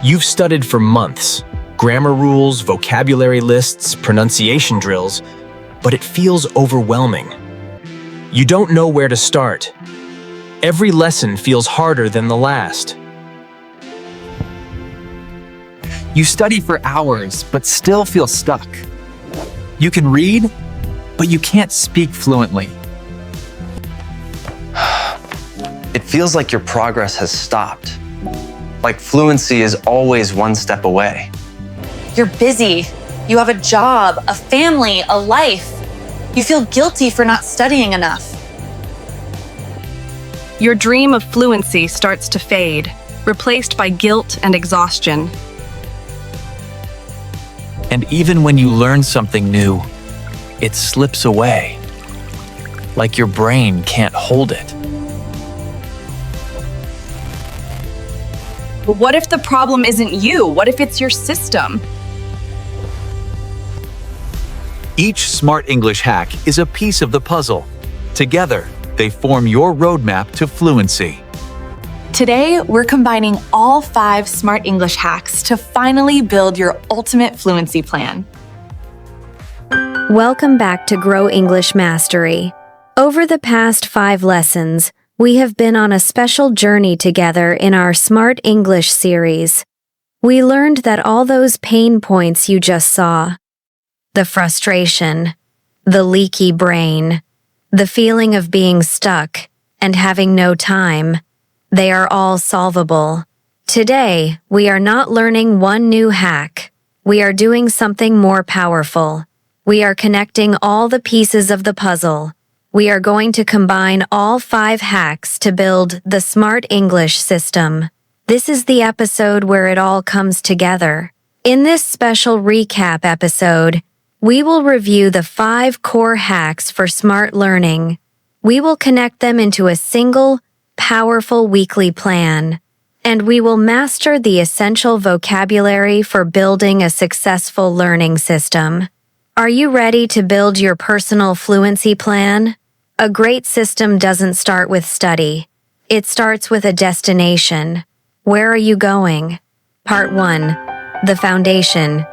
You've studied for months, grammar rules, vocabulary lists, pronunciation drills, but it feels overwhelming. You don't know where to start. Every lesson feels harder than the last. You study for hours, but still feel stuck. You can read, but you can't speak fluently. It feels like your progress has stopped. Like fluency is always one step away. You're busy. You have a job, a family, a life. You feel guilty for not studying enough. Your dream of fluency starts to fade, replaced by guilt and exhaustion. And even when you learn something new, it slips away. Like your brain can't hold it. But what if the problem isn't you? What if it's your system? Each Smart English hack is a piece of the puzzle. Together, they form your roadmap to fluency. Today, we're combining all 5 Smart English hacks to finally build your ultimate fluency plan. Welcome back to Grow English Mastery. Over the past 5 lessons, we have been on a special journey together in our Smart English series. We learned that all those pain points you just saw, the frustration, the leaky brain, the feeling of being stuck and having no time, they are all solvable. Today, we are not learning one new hack. We are doing something more powerful. We are connecting all the pieces of the puzzle. We are going to combine all 5 hacks to build the Smart English system. This is the episode where it all comes together. In this special recap episode, we will review the 5 core hacks for smart learning. We will connect them into a single, powerful weekly plan, and we will master the essential vocabulary for building a successful learning system. Are you ready to build your personal fluency plan? A great system doesn't start with study. It starts with a destination. Where are you going? Part 1. The Foundation.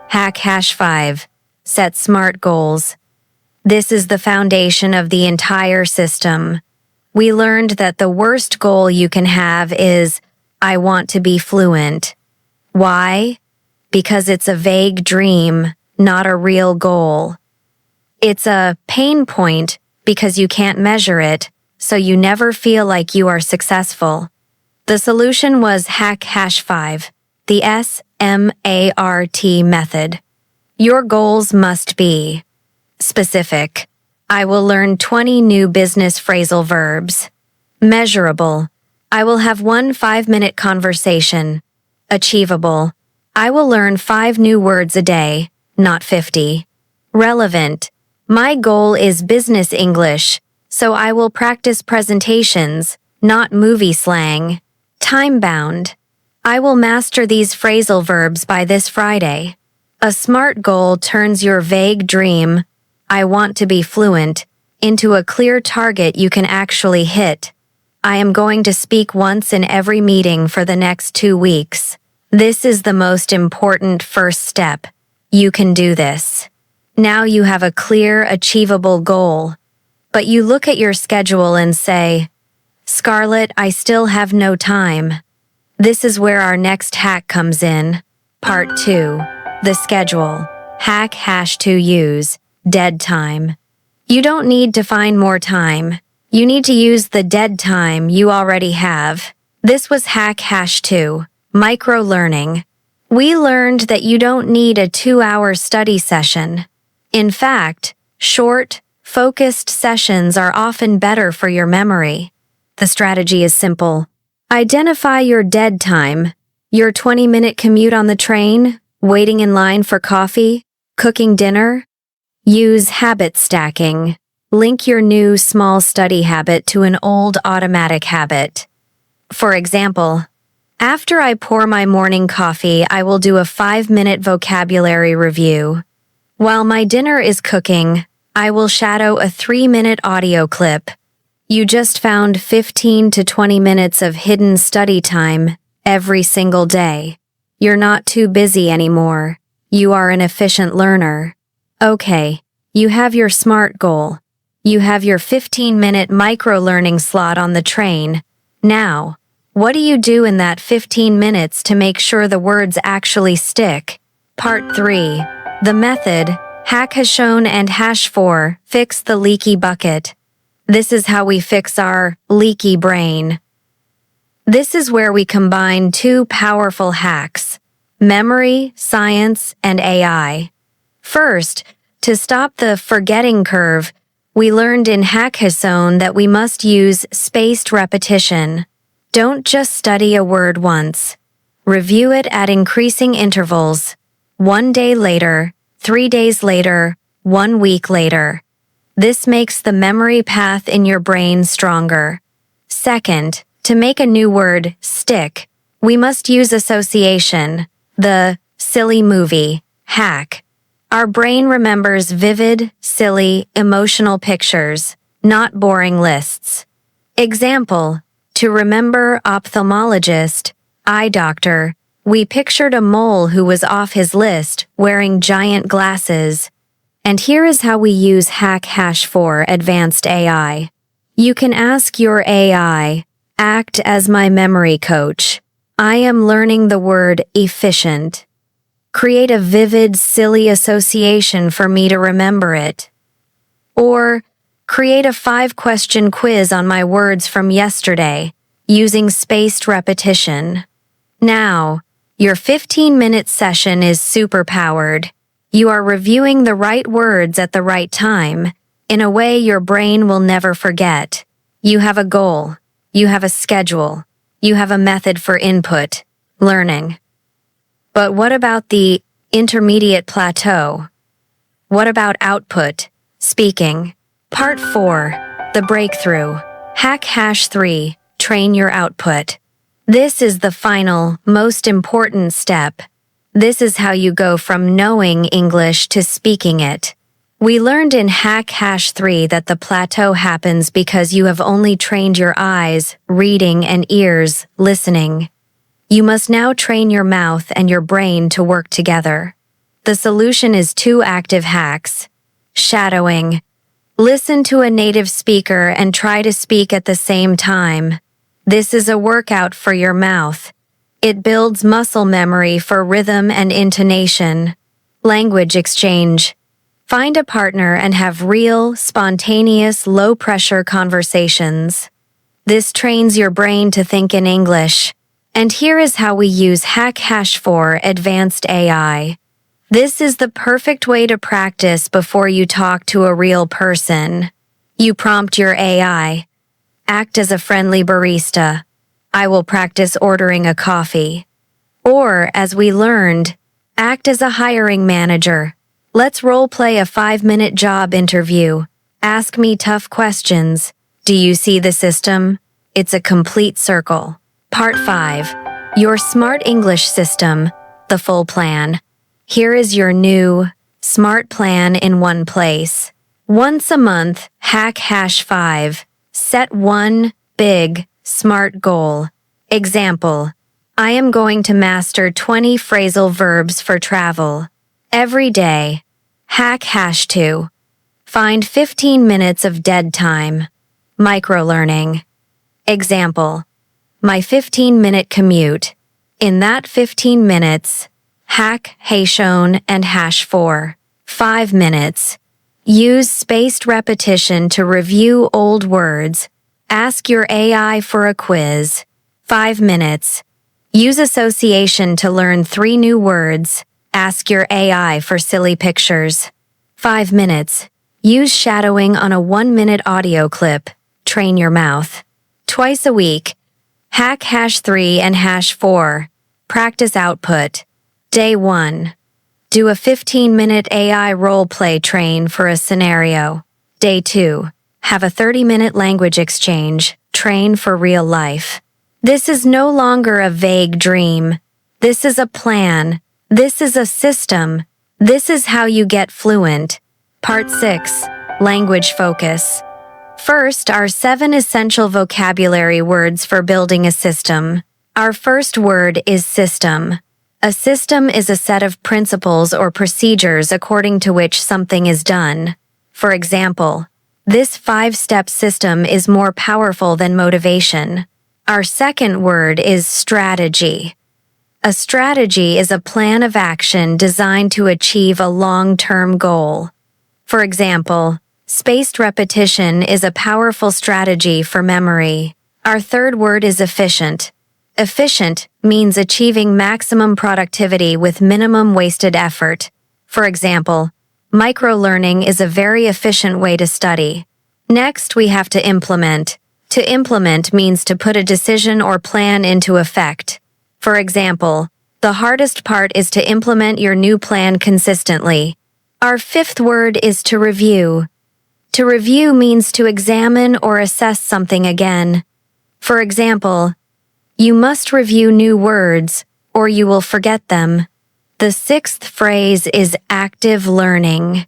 Hack #5. Set SMART goals. This is the foundation of the entire system. We learned that the worst goal you can have is, I want to be fluent. Why? Because it's a vague dream, not a real goal. It's a pain point because you can't measure it, so you never feel like you are successful. The solution was hack #5, the SMART method. Your goals must be specific. I will learn 20 new business phrasal verbs. Measurable. I will have one 5-minute conversation. Achievable. I will learn 5 new words a day, not 50. Relevant. My goal is business English, so I will practice presentations, not movie slang. Time-bound. I will master these phrasal verbs by this Friday. A SMART goal turns your vague dream, I want to be fluent, into a clear target you can actually hit. I am going to speak once in every meeting for the next 2 weeks. This is the most important first step. You can do this. Now you have a clear, achievable goal. But you look at your schedule and say, Scarlett, I still have no time. This is where our next hack comes in. Part 2. The schedule. Hack #2use. Dead time. You don't need to find more time. You need to use the dead time you already have. This was hack #2. Micro-learning. We learned that you don't need a 2-hour study session. In fact, short, focused sessions are often better for your memory. The strategy is simple. Identify your dead time, your 20-minute commute on the train, waiting in line for coffee, cooking dinner. Use habit stacking. Link your new small study habit to an old automatic habit. For example, after I pour my morning coffee, I will do a 5-minute vocabulary review. While my dinner is cooking, I will shadow a 3-minute audio clip. You just found 15 to 20 minutes of hidden study time every single day. You're not too busy anymore. You are an efficient learner. Okay, you have your SMART goal. You have your 15-minute micro-learning slot on the train. Now, what do you do in that 15 minutes to make sure the words actually stick? Part 3. The method, hack has shown and hash 4, fix the leaky bucket. This is how we fix our leaky brain. This is where we combine two powerful hacks, memory, science, and AI. First, to stop the forgetting curve, we learned in Hackathon that we must use spaced repetition. Don't just study a word once. Review it at increasing intervals. 1 day later, 3 days later, 1 week later. This makes the memory path in your brain stronger. Second, to make a new word stick, we must use association, the silly movie hack. Our brain remembers vivid, silly, emotional pictures, not boring lists. Example, to remember ophthalmologist, eye doctor, we pictured a mole who was off his list, wearing giant glasses. And here is how we use Hack Hash 4 Advanced AI. You can ask your AI, act as my memory coach. I am learning the word efficient. Create a vivid, silly association for me to remember it. Or, create a 5-question quiz on my words from yesterday, using spaced repetition. Now, your 15-minute session is superpowered. You are reviewing the right words at the right time, in a way your brain will never forget. You have a goal. You have a schedule. You have a method for input, learning. But what about the intermediate plateau? What about output, speaking? Part 4, the breakthrough. Hack Hash 3, train your output. This is the final, most important step. This is how you go from knowing English to speaking it. We learned in Hack Hash 3 that the plateau happens because you have only trained your eyes, reading, and ears, listening. You must now train your mouth and your brain to work together. The solution is 2 active hacks. Shadowing. Listen to a native speaker and try to speak at the same time. This is a workout for your mouth. It builds muscle memory for rhythm and intonation. Language exchange. Find a partner and have real, spontaneous, low-pressure conversations. This trains your brain to think in English. And here is how we use Hack Hash 4 Advanced AI. This is the perfect way to practice before you talk to a real person. You prompt your AI. Act as a friendly barista. I will practice ordering a coffee. Or, as we learned, act as a hiring manager. Let's role-play a 5-minute job interview. Ask me tough questions. Do you see the system? It's a complete circle. Part 5. Your Smart English System, the full plan. Here is your new, smart plan in one place. Once a month, Hack Hash 5. Set one big, smart goal. Example, I am going to master 20 phrasal verbs for travel. Every day. Hack Hash 2. Find 15 minutes of dead time. Microlearning. Example, my 15-minute commute. In that 15 minutes, hack Haishon and Hash 4. 5 minutes. Use spaced repetition to review old words. Ask your AI for a quiz. 5 minutes. Use association to learn 3 new words. Ask your AI for silly pictures. 5 minutes. Use shadowing on a 1-minute audio clip. Train your mouth. Twice a week. Hack Hash 3 and Hash 4. Practice output. Day 1. Do a 15-minute AI role-play train for a scenario. Day 2. Have a 30-minute language exchange. Train for real life. This is no longer a vague dream. This is a plan. This is a system. This is how you get fluent. Part 6. Language focus. First, our 7 essential vocabulary words for building a system. Our first word is system. A system is a set of principles or procedures according to which something is done. For example, this 5-step system is more powerful than motivation. Our second word is strategy. A strategy is a plan of action designed to achieve a long-term goal. For example, spaced repetition is a powerful strategy for memory. Our third word is efficient. Efficient means achieving maximum productivity with minimum wasted effort. For example, microlearning is a very efficient way to study. Next, we have to implement. To implement means to put a decision or plan into effect. For example, the hardest part is to implement your new plan consistently. Our fifth word is to review. To review means to examine or assess something again. For example, you must review new words, or you will forget them. The sixth phrase is active learning.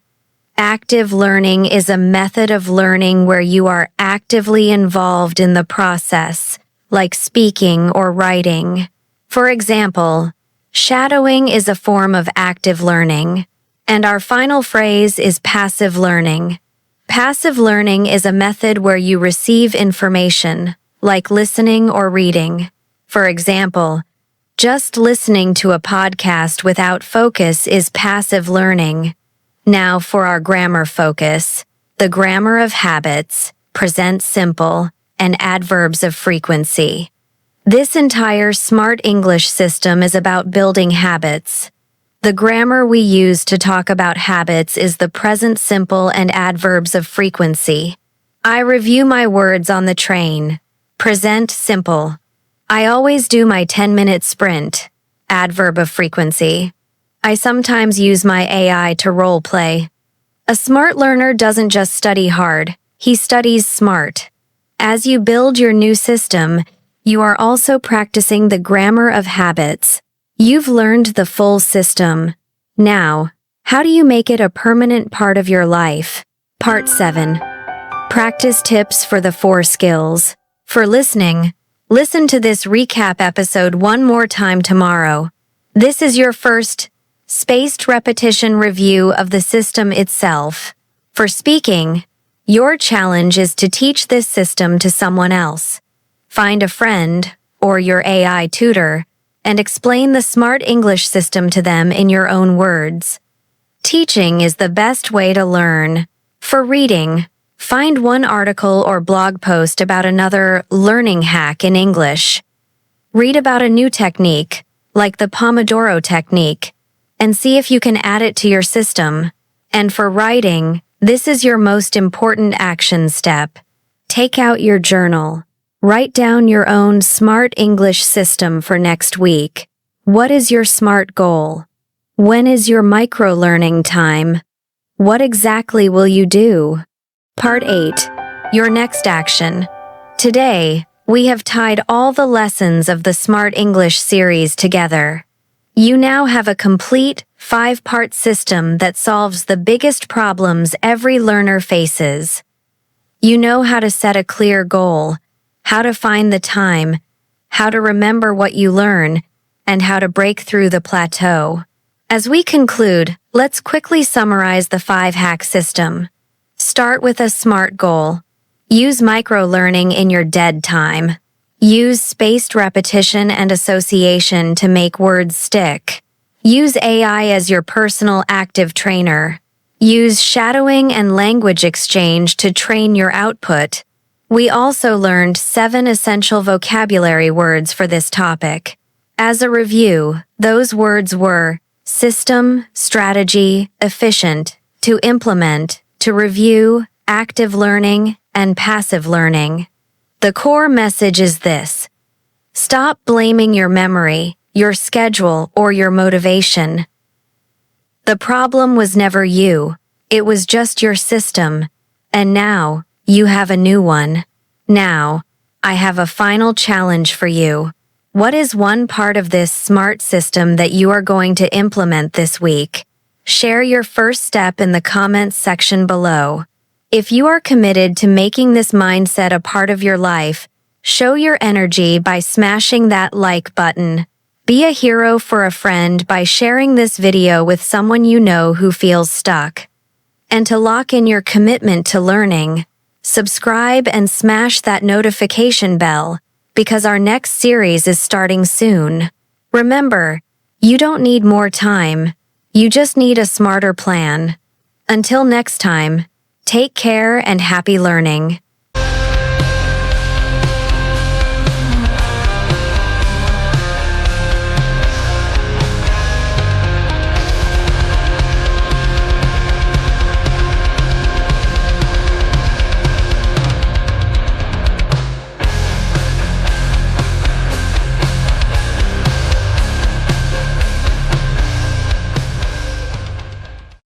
Active learning is a method of learning where you are actively involved in the process, like speaking or writing. For example, shadowing is a form of active learning. And our final phrase is passive learning. Passive learning is a method where you receive information, like listening or reading. For example, just listening to a podcast without focus is passive learning. Now for our grammar focus, the grammar of habits, present simple, and adverbs of frequency. This entire Smart English system is about building habits. The grammar we use to talk about habits is the present simple and adverbs of frequency. I review my words on the train. Present simple. I always do my 10-minute sprint. Adverb of frequency. I sometimes use my AI to role play. A smart learner doesn't just study hard, he studies smart. As you build your new system, you are also practicing the grammar of habits. You've learned the full system. Now, how do you make it a permanent part of your life? Part 7. Practice tips for the 4 skills. For listening, listen to this recap episode one more time tomorrow. This is your first spaced repetition review of the system itself. For speaking, your challenge is to teach this system to someone else. Find a friend, or your AI tutor, and explain the Smart English system to them in your own words. Teaching is the best way to learn. For reading, find one article or blog post about another learning hack in English. Read about a new technique, like the Pomodoro technique, and see if you can add it to your system. And for writing, this is your most important action step. Take out your journal. Write down your own Smart English system for next week. What is your SMART goal? When is your micro-learning time? What exactly will you do? Part 8. Your next action. Today, we have tied all the lessons of the Smart English series together. You now have a complete 5-part system that solves the biggest problems every learner faces. You know how to set a clear goal, how to find the time, how to remember what you learn, and how to break through the plateau. As we conclude, let's quickly summarize the 5-hack system. Start with a SMART goal. Use micro-learning in your dead time. Use spaced repetition and association to make words stick. Use AI as your personal active trainer. Use shadowing and language exchange to train your output. We also learned 7 essential vocabulary words for this topic. As a review, those words were system, strategy, efficient, to implement, to review, active learning, and passive learning. The core message is this: stop blaming your memory, your schedule, or your motivation. The problem was never you, it was just your system, and now you have a new one. Now, I have a final challenge for you. What is one part of this SMART system that you are going to implement this week? Share your first step in the comments section below. If you are committed to making this mindset a part of your life, show your energy by smashing that like button. Be a hero for a friend by sharing this video with someone you know who feels stuck. And to lock in your commitment to learning, subscribe and smash that notification bell, because our next series is starting soon. Remember, you don't need more time, you just need a smarter plan. Until next time, take care and happy learning.